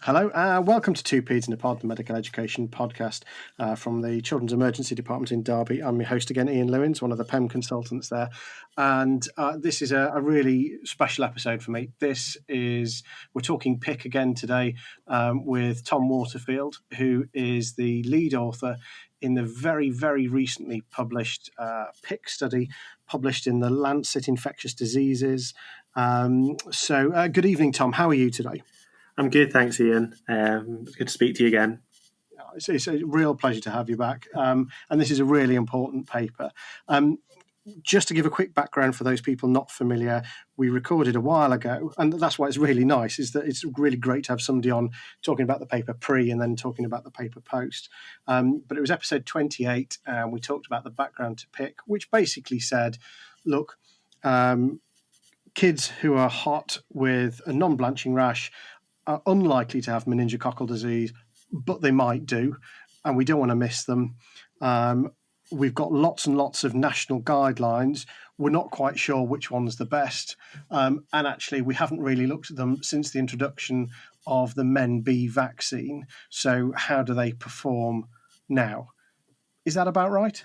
Hello, welcome to Two Peds in a Pod, the medical education podcast from the Children's Emergency Department in Derby. I'm your host again, Ian Lewins, one of the PEM consultants there. And this is a really special episode for me. We're talking PIC again today with Tom Waterfield, who is the lead author in the very, very recently published PIC study, published in the Lancet Infectious Diseases. Good evening, Tom. How are you today? I'm good, thanks, Ian. It's good to speak to you again. It's a real pleasure to have you back. And this is a really important paper. Just to give a quick background for those people not familiar, we recorded a while ago, and that's why it's really nice, is that it's really great to have somebody on talking about the paper pre and then talking about the paper post. But it was episode 28, and we talked about the background to PIC, which basically said, look, kids who are hot with a non-bleaching rash are unlikely to have meningococcal disease, but they might do, and we don't want to miss them. We've got lots and lots of national guidelines. We're not quite sure which one's the best. And actually, we haven't really looked at them since the introduction of the Men-B vaccine. So how do they perform now? Is that about right?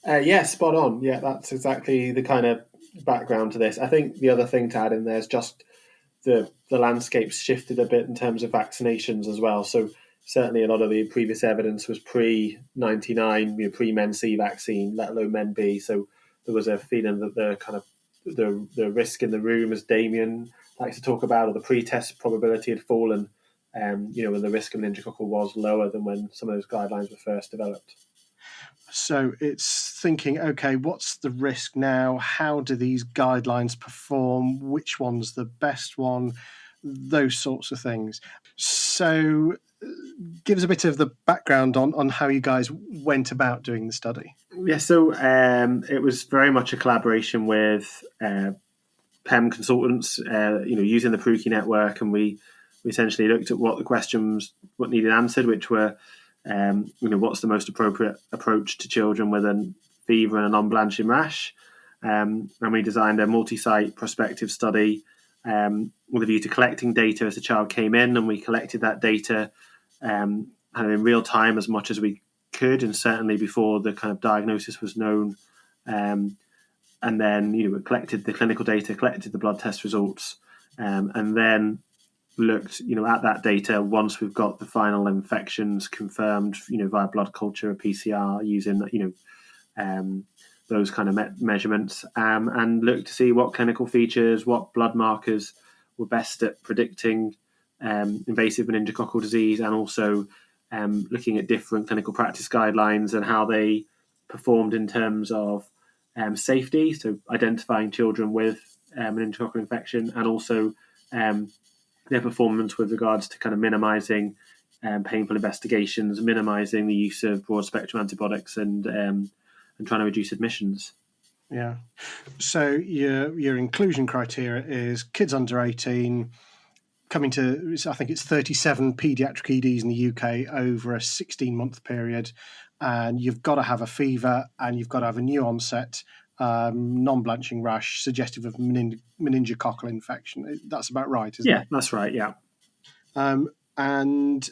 Yeah, spot on. Yeah, that's exactly the kind of background to this. I think the other thing to add in there is just the landscape's shifted a bit in terms of vaccinations as well. So certainly a lot of the previous evidence was pre-99, pre-Men-C vaccine, let alone Men-B. So there was a feeling that the risk in the room, as Damien likes to talk about, or the pre-test probability had fallen, when the risk of meningococcal was lower than when some of those guidelines were first developed. So it's thinking, okay, what's the risk now? How do these guidelines perform? Which one's the best one? Those sorts of things. So give us a bit of the background on how you guys went about doing the study. Yeah, so it was very much a collaboration with PEM consultants, using the Petechiae network, and we essentially looked at what needed answered, which were what's the most appropriate approach to children with a fever and a non-bleaching rash. And we designed a multi-site prospective study with a view to collecting data as the child came in, and we collected that data in real time as much as we could, and certainly before the kind of diagnosis was known. And then, we collected the clinical data, collected the blood test results, and then looked, at that data once we've got the final infections confirmed, via blood culture or PCR using, those kind of measurements, and looked to see what clinical features, what blood markers were best at predicting invasive meningococcal disease, and also looking at different clinical practice guidelines and how they performed in terms of safety, so identifying children with meningococcal infection, and also their performance with regards to kind of minimising painful investigations, minimising the use of broad spectrum antibiotics, and trying to reduce admissions. Yeah. So your inclusion criteria is kids under 18 coming to, I think it's 37 paediatric EDs in the UK over a 16-month period, and you've got to have a fever and you've got to have a new onset non-bleaching rash suggestive of meningococcal infection. That's about right, isn't it? Yeah, that's right, yeah. And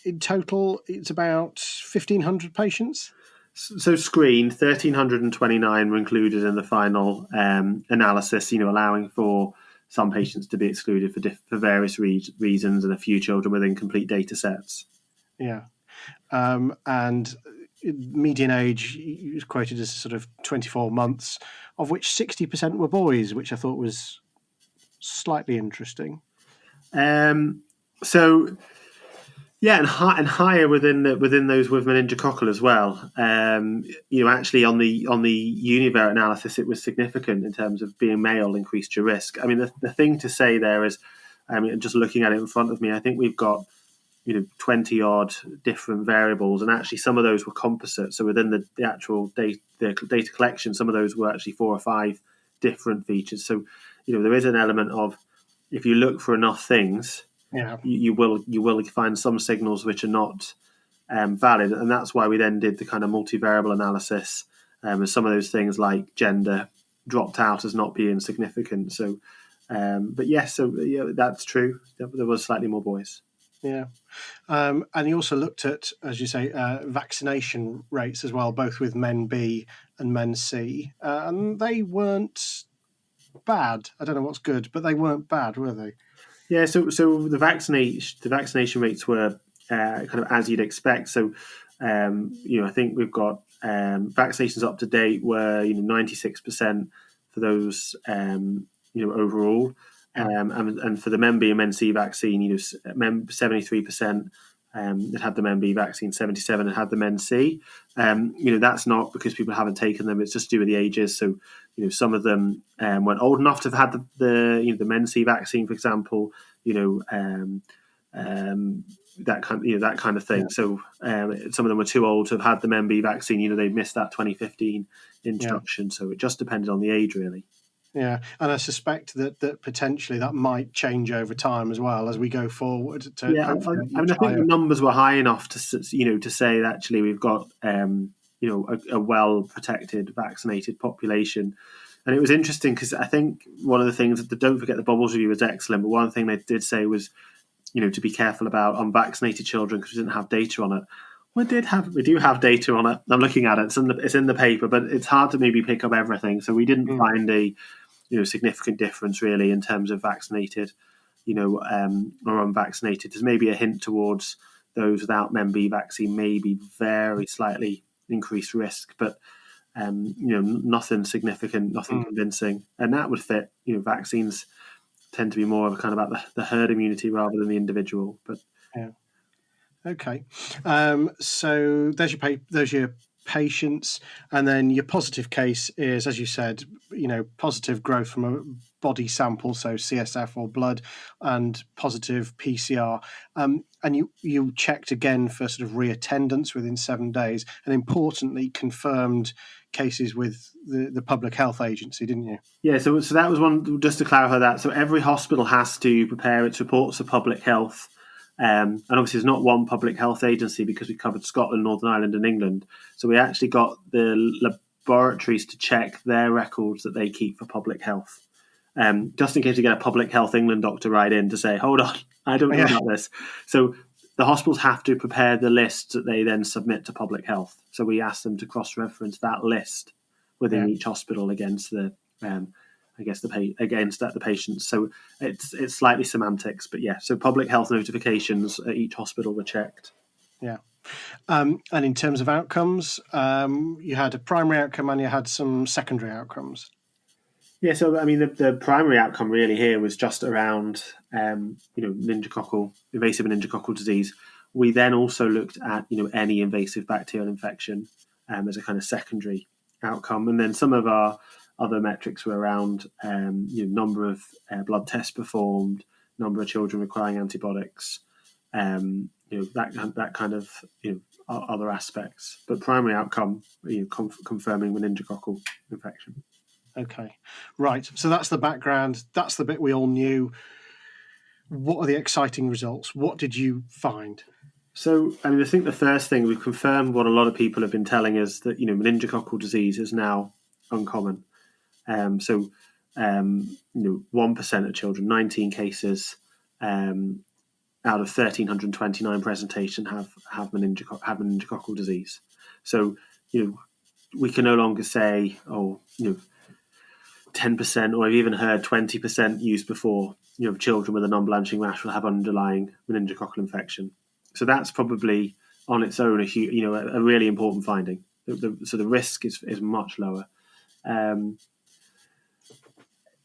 in total, it's about 1,500 patients? So screened, 1,329 were included in the final analysis, allowing for some patients to be excluded for various reasons, and a few children with incomplete data sets. Yeah. And median age is quoted as sort of 24 months, of which 60% were boys, which I thought was slightly interesting. And higher within those with meningococcal as well. Actually on the univariate analysis, it was significant in terms of being male increased your risk. I mean, the thing to say there is, just looking at it in front of me, I think we've got 20 odd different variables, and actually some of those were composite. So within the actual data collection, some of those were actually 4 or 5 different features. So there is an element of, if you look for enough things, you will find some signals which are not valid, and that's why we then did the kind of multivariable analysis. And some of those things like gender dropped out as not being significant. So, but yes, that's true. There was slightly more boys. Yeah. And you also looked at, as you say, vaccination rates as well, both with men B and men C. And they weren't bad. I don't know what's good, but they weren't bad, were they? Yeah, so the vaccination rates were kind of as you'd expect. So I think we've got vaccinations up to date were 96% for those overall, Yeah. and for the MenB and MenC vaccine, 73% that had the MenB vaccine, 77 that had the MenC. That's not because people haven't taken them; it's just due to the ages. So some of them weren't old enough to have had the MenC vaccine, for example. You know, that kind of thing. Yeah. So some of them were too old to have had the MenB vaccine. They missed that 2015 Yeah. introduction. So it just depended on the age, really. Yeah, and I suspect that potentially that might change over time as well as we go forward to Yeah, hopefully a I much think the higher. numbers were high enough to say that actually we've got a well protected, vaccinated population. And it was interesting because I think one of the things that don't forget the bubbles review was excellent, but one thing they did say was to be careful about unvaccinated children because we didn't have data on it. We do have data on it. I'm looking at it. It's in the paper, but it's hard to maybe pick up everything. So we didn't Mm, find a significant difference really in terms of vaccinated, or unvaccinated. There's maybe a hint towards those without MenB vaccine, maybe very slightly increased risk, but nothing significant, nothing mm, convincing, and that would fit. Vaccines tend to be more of a kind of about the herd immunity rather than the individual. But yeah. Okay. So there's your patients, and then your positive case is, as you said, positive growth from a body sample, so CSF or blood, and positive PCR. And you checked again for sort of reattendance within 7 days, and importantly, confirmed cases with the public health agency, didn't you? yeah, so that was one. Just to clarify that, so every hospital has to prepare its reports to public health. And obviously, there's not one public health agency because we covered Scotland, Northern Ireland, and England. So we actually got the laboratories to check their records that they keep for public health. Just in case you get a Public Health England doctor right in to say, hold on, I don't know Yeah. about this. So the hospitals have to prepare the lists that they then submit to public health. So we ask them to cross-reference that list within Yeah. each hospital against the patients. So it's slightly semantics, but yeah. So public health notifications at each hospital were checked. Yeah. And in terms of outcomes, you had a primary outcome and you had some secondary outcomes. Yeah, so I mean, the primary outcome really here was just around, invasive meningococcal disease. We then also looked at, any invasive bacterial infection as a kind of secondary outcome, and then some of our other metrics were around, number of blood tests performed, number of children requiring antibiotics, that kind of, other aspects. But primary outcome, confirming meningococcal infection. Okay, right. So that's the background. That's the bit we all knew. What are the exciting results? What did you find? So, I mean, I think the first thing we've confirmed what a lot of people have been telling us that meningococcal disease is now uncommon. 1% of children, 19 cases out of 1,329 presentation have meningococcal disease. So, we can no longer say, 10%, or I've even heard 20% used before. Children with a non-blanching rash will have underlying meningococcal infection. So that's probably on its own a really important finding. So the risk is much lower. And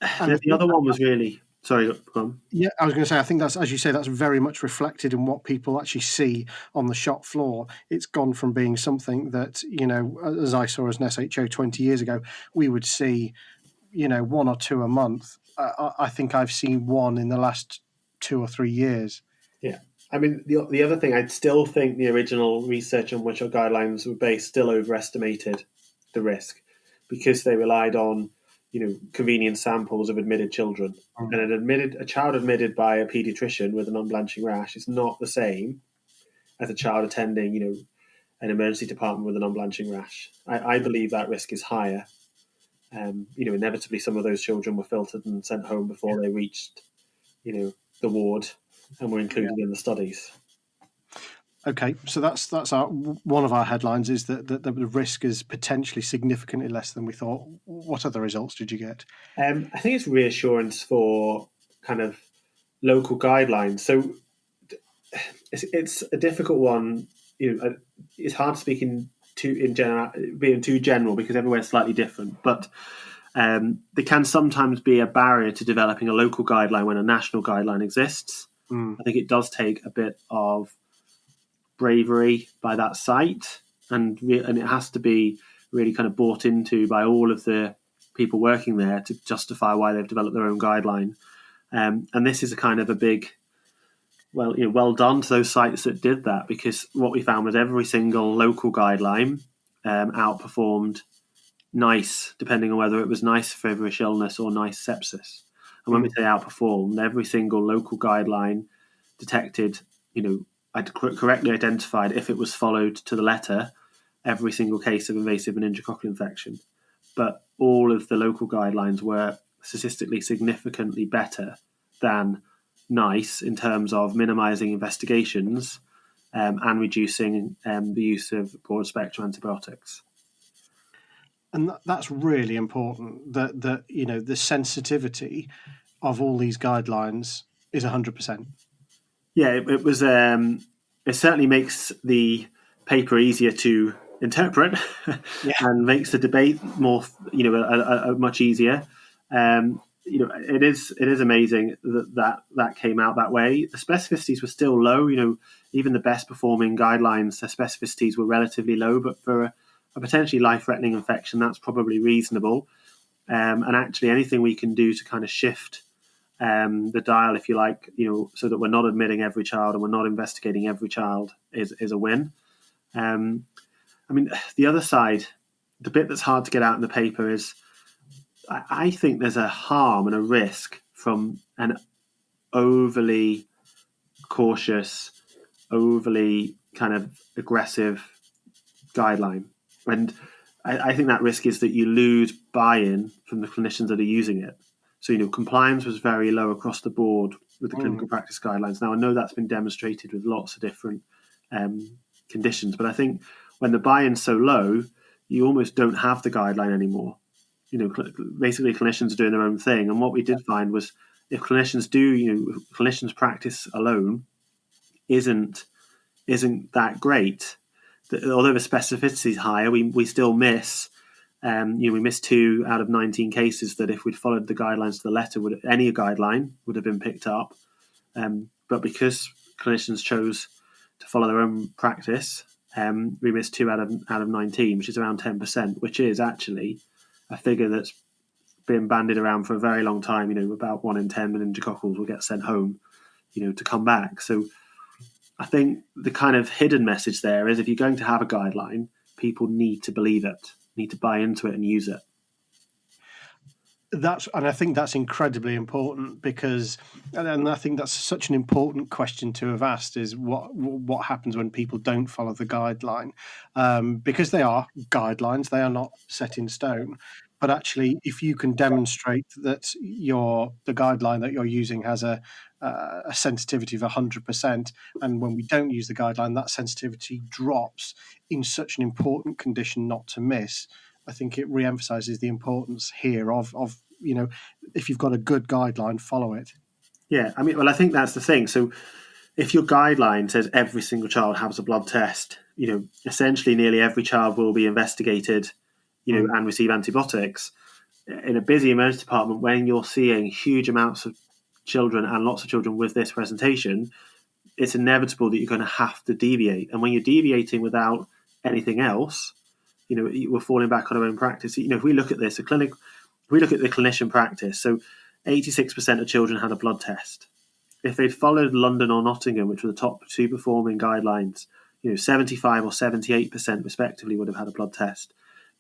I The think other one was really sorry. Go on. Yeah, I was going to say, I think that's, as you say, that's very much reflected in what people actually see on the shop floor. It's gone from being something that, as I saw as an SHO 20 years ago, we would see, one or two a month. I think I've seen one in the last 2 or 3 years. Yeah. I mean, the other thing, I'd still think the original research on which our guidelines were based still overestimated the risk because they relied on, convenient samples of admitted children. Mm. And a child admitted by a paediatrician with a non-blanching rash is not the same as a child attending, an emergency department with a non-blanching rash. I believe that risk is higher. Inevitably, some of those children were filtered and sent home before they reached, the ward. and were included in the studies. Okay, so that's one of our headlines is that the risk is potentially significantly less than we thought. What other results did you get? I think it's reassurance for kind of local guidelines. So it's a difficult one. It's hard to speak being too general because everywhere's slightly different. But there can sometimes be a barrier to developing a local guideline when a national guideline exists. I think it does take a bit of bravery by that site, and it has to be really kind of bought into by all of the people working there to justify why they've developed their own guideline. And this is a kind of a big, well done to those sites that did that, because what we found was every single local guideline outperformed NICE, depending on whether it was NICE feverish illness or NICE sepsis. And when we say outperformed, every single local guideline detected, correctly identified, if it was followed to the letter, every single case of invasive meningococcal infection. But all of the local guidelines were statistically significantly better than NICE in terms of minimising investigations and reducing the use of broad spectrum antibiotics. And that's really important. That the sensitivity of all these guidelines is 100%. Yeah, it was. It certainly makes the paper easier to interpret and makes the debate more, much easier. It is amazing that came out that way. The specificities were still low. Even the best performing guidelines, the specificities were relatively low, but for a potentially life-threatening infection, that's probably reasonable. And actually, anything we can do to kind of shift the dial, if you like, so that we're not admitting every child and we're not investigating every child is a win. The other side, the bit that's hard to get out in the paper is I think there's a harm and a risk from an overly cautious, overly kind of aggressive guideline. And I think that risk is that you lose buy-in from the clinicians that are using it. So, compliance was very low across the board with the clinical practice guidelines. Now, I know that's been demonstrated with lots of different conditions, but I think when the buy-in's so low, you almost don't have the guideline anymore. Basically clinicians are doing their own thing. And what we did find was if clinicians clinicians practice alone isn't that great. Although the specificity is higher, we still miss. We missed 2 out of 19 cases that if we'd followed the guidelines to the letter, any guideline would have been picked up. But because clinicians chose to follow their own practice, we missed 2 out of 19, which is around 10%, which is actually a figure that's been bandied around for a very long time. About 1 in 10 meningococcals will get sent home, to come back. So I think the kind of hidden message there is if you're going to have a guideline, people need to believe it, need to buy into it and use it. And I think that's incredibly important because, and I think that's such an important question to have asked is what happens when people don't follow the guideline, because they are guidelines, they are not set in stone. But actually, if you can demonstrate that the guideline that you're using has a sensitivity of 100%, and when we don't use the guideline, that sensitivity drops in such an important condition not to miss. I think it re-emphasizes the importance here of if you've got a good guideline, follow it. Yeah, I think that's the thing. So if your guideline says every single child has a blood test, essentially nearly every child will be investigated, and receive antibiotics. In a busy emergency department, when you're seeing huge amounts of children and lots of children with this presentation, it's inevitable that you're going to have to deviate. And when you're deviating without anything else, we're falling back on our own practice. If we look at this, if we look at the clinician practice, so 86% of children had a blood test. If they'd followed London or Nottingham, which were the top 2 performing guidelines, 75 or 78% respectively would have had a blood test.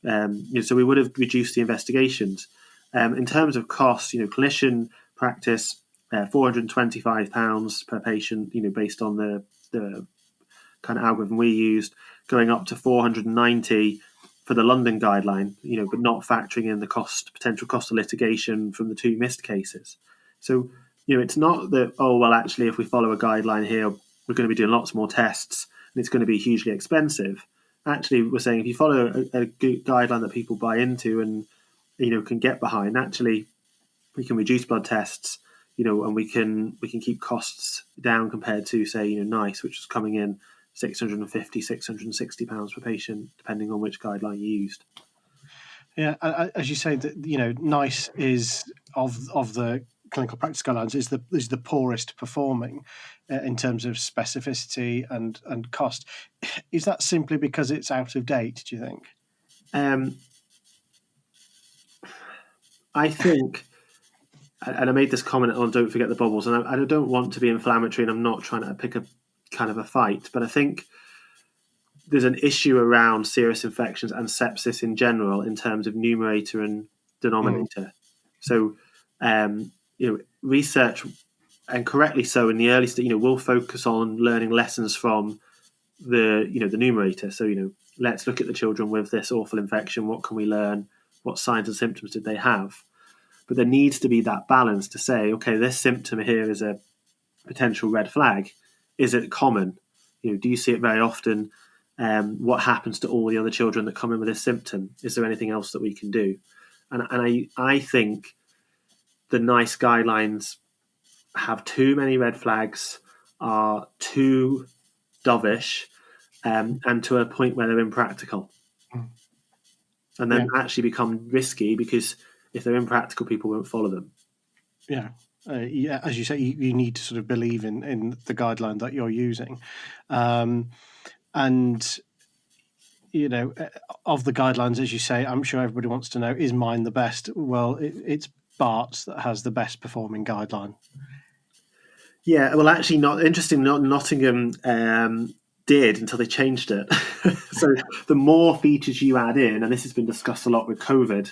So we would have reduced the investigations. In terms of cost, clinician practice, £425 per patient, based on the kind of algorithm we used, going up to 490 for the London guideline, but not factoring in the potential cost of litigation from the 2 missed cases. So it's not that, oh, well, actually, if we follow a guideline here, we're going to be doing lots more tests and it's going to be hugely expensive. Actually, we're saying if you follow a good guideline that people buy into and, can get behind, actually, we can reduce blood tests, and we can keep costs down compared to, say, NICE, which is coming in £650, £660 per patient, depending on which guideline you used. Yeah, as you say, that NICE is of the clinical practice guidelines is the poorest performing in terms of specificity and cost. Is that simply because it's out of date? Do you think? I think, and I made this comment on "Don't forget the bubbles," and I don't want to be inflammatory, and I'm not trying to pick a kind of a fight, but I think there's an issue around serious infections and sepsis in general in terms of numerator and denominator. So, research, and correctly so, in the early stage, will focus on learning lessons from the numerator. So, let's look at the children with this awful infection. What can we learn? What signs and symptoms did they have? But there needs to be that balance to say, okay, this symptom here is a potential red flag. Is it common? Do you see it very often? What happens to all the other children that come in with this symptom? Is there anything else that we can do? And I think the NICE guidelines have too many red flags, are too dovish, and to a point where they're impractical. And then actually become risky because if they're impractical, people won't follow them. Yeah. As you say, you need to sort of believe in the guideline that you're using. And, of the guidelines, as you say, I'm sure everybody wants to know, is mine the best? Well, it's Bart's that has the best performing guideline. Yeah, well, actually, Nottingham did until they changed it. So the more features you add in, and this has been discussed a lot with COVID,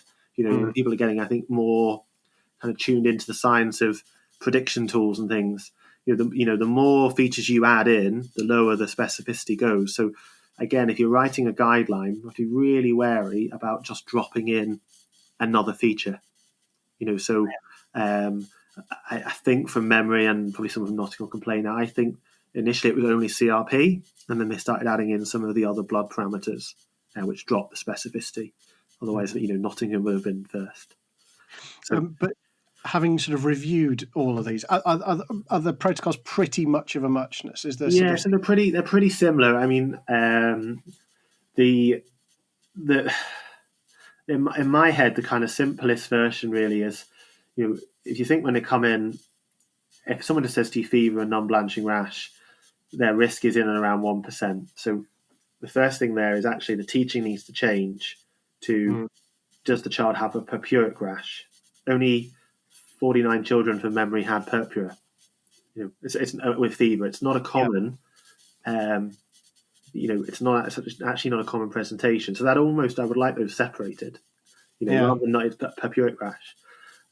people are getting, I think, more kind of tuned into the science of prediction tools and things. The more features you add in, the lower the specificity goes. So again, if you're writing a guideline, you have to be really wary about just dropping in another feature. I think from memory, and probably some of them Nottingham complain now, I think initially it was only CRP, and then they started adding in some of the other blood parameters, which dropped the specificity. Otherwise, Nottingham would have been first. So, but having sort of reviewed all of these, are the protocols pretty much of a muchness? Is there? Yeah, so they're pretty similar. I mean, the in my head, the kind of simplest version really is, if you think when they come in, if someone just says to you fever and non-blanching rash, their risk is in and around 1%. So the first thing there is actually the teaching needs to change to, does the child have a purpuric rash? Only 49 children from memory had purpura. It's with fever. It's not a common, it's actually not a common presentation. So that almost, I would like those separated, rather than not purpuric rash.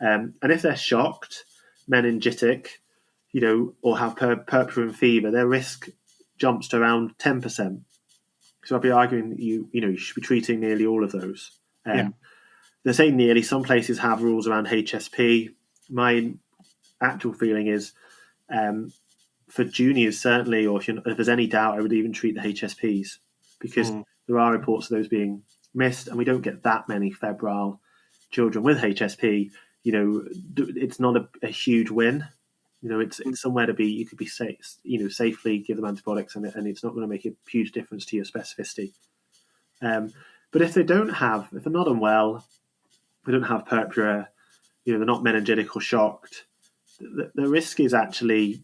And if they're shocked, meningitic, or have purpura and fever, their risk jumps to around 10%. So I'd be arguing that you should be treating nearly all of those. They say nearly. Some places have rules around HSP. My actual feeling is, for juniors certainly, or if there's any doubt, I would even treat the HSPs, because there are reports of those being missed, and we don't get that many febrile children with HSP. It's not a huge win. It's somewhere to be. You could be safe, safely give them antibiotics, and it's not going to make a huge difference to your specificity. But if they're not unwell, they don't have purpura, they're not meningitic or shocked, the risk is actually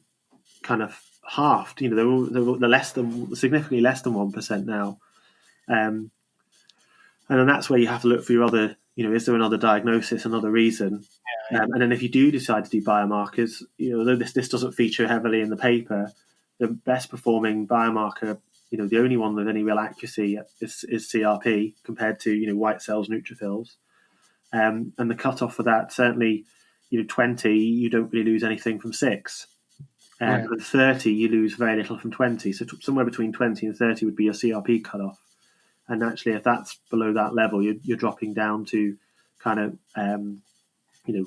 kind of halved. They're significantly less than 1% now, and then that's where you have to look for your other. Is there another diagnosis, another reason? And then if you do decide to do biomarkers, although this doesn't feature heavily in the paper, the best performing biomarker, the only one with any real accuracy is CRP compared to white cells, neutrophils, and the cutoff for that, certainly 20, you don't really lose anything from 6, and 30 you lose very little from 20. So somewhere between 20 and 30 would be your CRP cutoff. And actually, if that's below that level, you're dropping down to kind of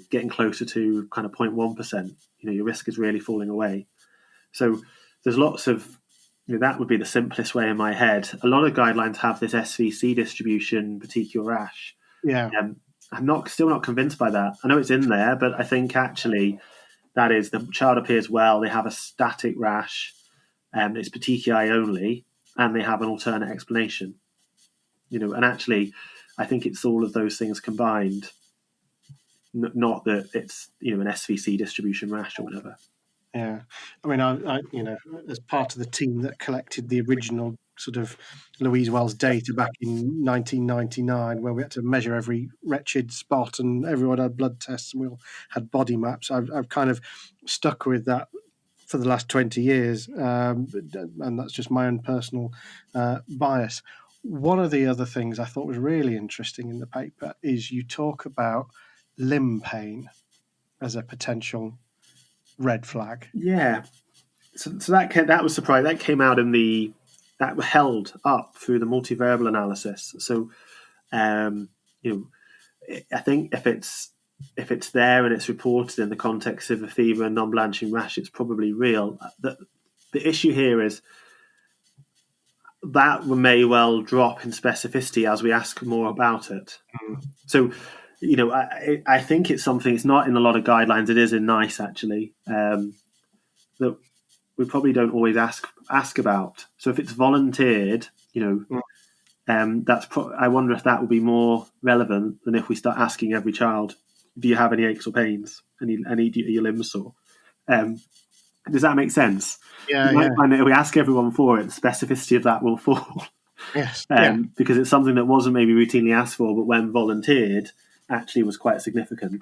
getting closer to kind of 0.1%, your risk is really falling away. So there's lots of, that would be the simplest way in my head. A lot of guidelines have this SVC distribution, petechial rash. Yeah. I'm still not convinced by that. I know it's in there, but I think actually that is, the child appears well, they have a static rash, it's petechiae only, and they have an alternate explanation. And actually, I think it's all of those things combined, not that it's an SVC distribution rash or whatever. Yeah, I mean, I as part of the team that collected the original sort of Louise Wells data back in 1999, where we had to measure every wretched spot and everyone had blood tests and we all had body maps. I've kind of stuck with that for the last 20 years, and that's just my own personal bias. One of the other things I thought was really interesting in the paper is you talk about limb pain as a potential red flag. Yeah. So that was surprising. That came out that held up through the multivariable analysis. So, I think if it's there and it's reported in the context of a fever and non-blanching rash, it's probably real. The issue here is that may well drop in specificity as we ask more about it. So, I think it's something. It's not in a lot of guidelines. It is in NICE actually. That we probably don't always ask about. So if it's volunteered, I wonder if that will be more relevant than if we start asking every child, do you have any aches or pains? Are your limbs sore? Does that make sense? Yeah, you might find that if we ask everyone for it, the specificity of that will fall. Yes. Because it's something that wasn't maybe routinely asked for, but when volunteered, actually was quite significant.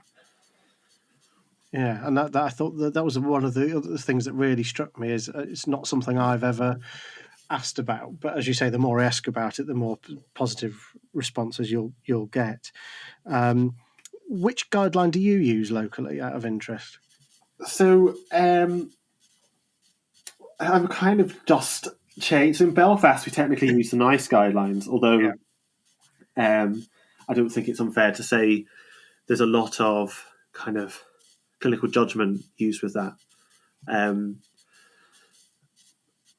Yeah, and that I thought that was one of the other things that really struck me is it's not something I've ever asked about, but as you say, the more I ask about it, the more positive responses you'll get. Which guideline do you use locally, out of interest? So I'm kind of just changed. So in Belfast, we technically use the NICE guidelines, although I don't think it's unfair to say there's a lot of kind of clinical judgment used with that.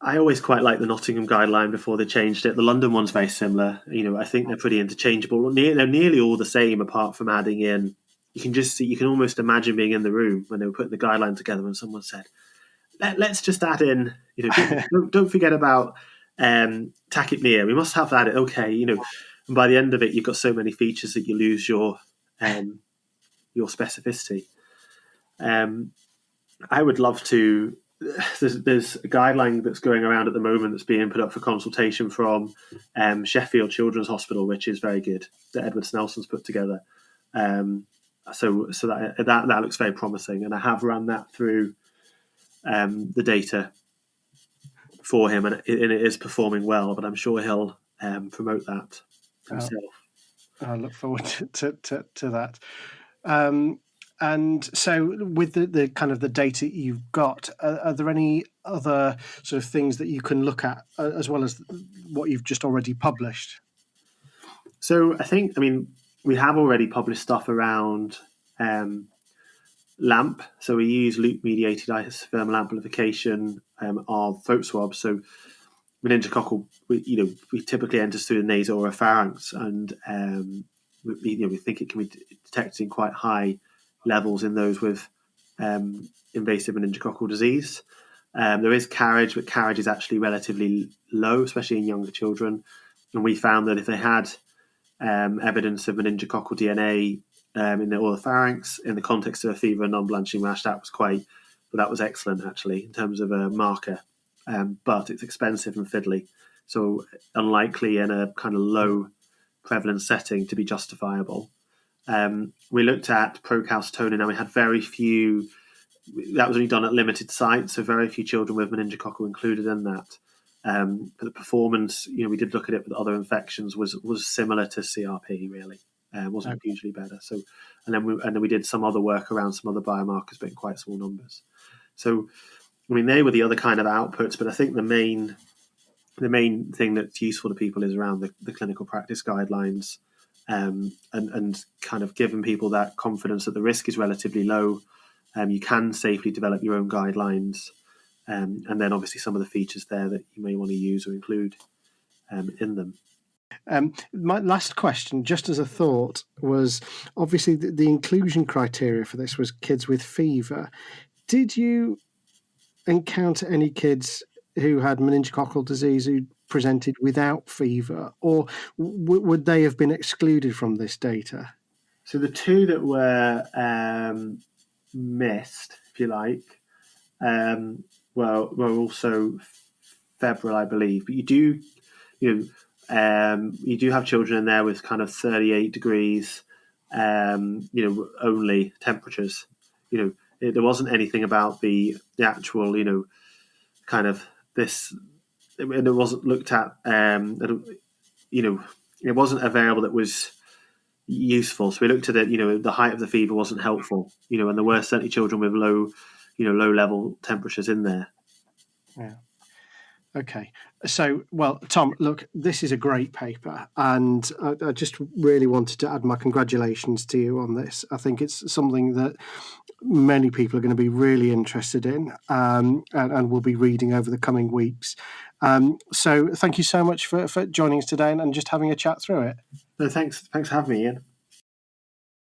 I always quite like the Nottingham guideline before they changed it. The London one's very similar. I think they're pretty interchangeable. They're nearly all the same, apart from adding in. You can just see, you can almost imagine being in the room when they were putting the guideline together, and someone said, "Let's just add in. Don't forget about tachypnea. We must have that. Okay, And by the end of it, you've got so many features that you lose your specificity. I would love to. There's a guideline that's going around at the moment that's being put up for consultation from Sheffield Children's Hospital, which is very good, that Edward Snelson's put together. So that looks very promising, and I have run that through the data for him, and it is performing well. But I'm sure he'll promote that himself. I look forward to that. And so, with the kind of the data you've got, are there any other sort of things that you can look at as well as what you've just already published? So we have already published stuff around LAMP. So we use loop-mediated isothermal amplification of throat swabs. So meningococcal, we typically enters through the nasal oropharynx, and we think it can be detected in quite high levels in those with invasive meningococcal disease. There is carriage, but carriage is actually relatively low, especially in younger children. And we found that if they had evidence of meningococcal DNA in the oropharynx in the context of a fever and non-blanching rash, that was excellent actually in terms of a marker. But it's expensive and fiddly, so unlikely in a kind of low prevalence setting to be justifiable. We looked at procalcitonin, and we had very few. That was only done at limited sites, so very few children with meningococcal included in that. But the performance, we did look at it with other infections, was similar to CRP. Really, wasn't hugely better. So, and then we did some other work around some other biomarkers, but in quite small numbers. So, they were the other kind of outputs. But I think the main thing that's useful to people is around the clinical practice guidelines. and kind of giving people that confidence that the risk is relatively low. You can safely develop your own guidelines, and then obviously some of the features there that you may want to use or include in them. My last question, just as a thought, was obviously the inclusion criteria for this was kids with fever. Did you encounter any kids who had meningococcal disease who presented without fever, or would they have been excluded from this data? So the two that were missed, if you like, were also febrile, I believe. But you do have children in there with kind of 38 degrees, only temperatures. There wasn't anything about the actual, kind of this. It wasn't looked at. It wasn't a variable that was useful. So we looked at it. The height of the fever wasn't helpful. And there were certainly children with low level temperatures in there. Yeah. Okay. So, well, Tom, look, this is a great paper, and I just really wanted to add my congratulations to you on this. I think it's something that many people are going to be really interested in, and will be reading over the coming weeks. So thank you so much for joining us today and just having a chat through it. No, thanks for having me, Ian.